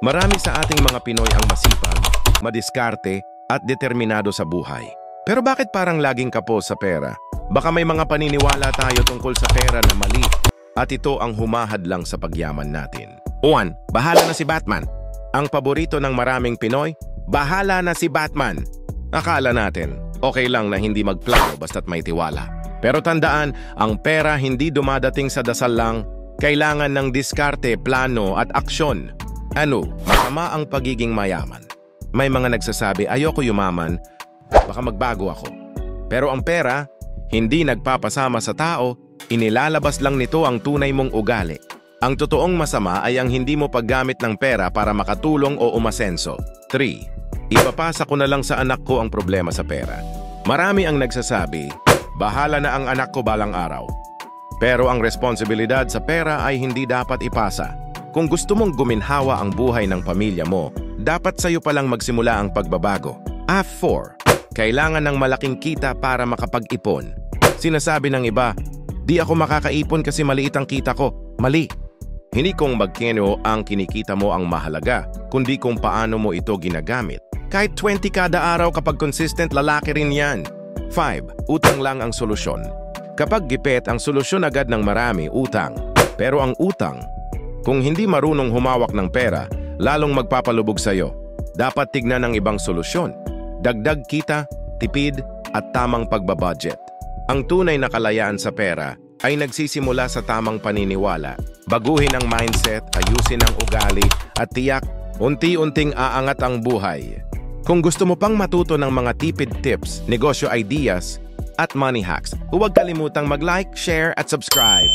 Marami sa ating mga Pinoy ang masipag, madiskarte at determinado sa buhay. Pero bakit parang laging kapos sa pera? Baka may mga paniniwala tayo tungkol sa pera na mali at ito ang humahadlang sa pagyaman natin. 1. Bahala na si Batman. Ang paborito ng maraming Pinoy, bahala na si Batman. Akala natin, okay lang na hindi magplano basta't may tiwala. Pero tandaan, ang pera hindi dumadating sa dasal lang, kailangan ng diskarte, plano at aksyon. Ano, masama ang pagiging mayaman. May mga nagsasabi, ayoko yumaman, baka magbago ako. Pero ang pera, hindi nagpapasama sa tao, inilalabas lang nito ang tunay mong ugali. Ang totoong masama ay ang hindi mo paggamit ng pera para makatulong o umasenso. 3. Ipapasa ko na lang sa anak ko ang problema sa pera. Marami ang nagsasabi, bahala na ang anak ko balang araw. Pero ang responsibilidad sa pera ay hindi dapat ipasa. Kung gusto mong guminhawa ang buhay ng pamilya mo, dapat sa'yo palang magsimula ang pagbabago. 4. Kailangan ng malaking kita para makapag-ipon. Sinasabi ng iba, di ako makakaipon kasi maliit ang kita ko. Mali. Hindi kung magkano ang kinikita mo ang mahalaga, kundi kung paano mo ito ginagamit. Kahit 20 kada araw kapag consistent, lalaki rin yan. 5. Utang lang ang solusyon. Kapag gipit, ang solusyon agad ng marami, utang. Pero ang utang, kung hindi marunong humawak ng pera, lalong magpapalubog sa'yo. Dapat tignan ng ibang solusyon. Dagdag kita, tipid, at tamang pagbabudget. Ang tunay na kalayaan sa pera ay nagsisimula sa tamang paniniwala. Baguhin ang mindset, ayusin ang ugali, at tiyak, unti-unting aangat ang buhay. Kung gusto mo pang matuto ng mga tipid tips, negosyo ideas, at money hacks, huwag kalimutang mag-like, share, at subscribe.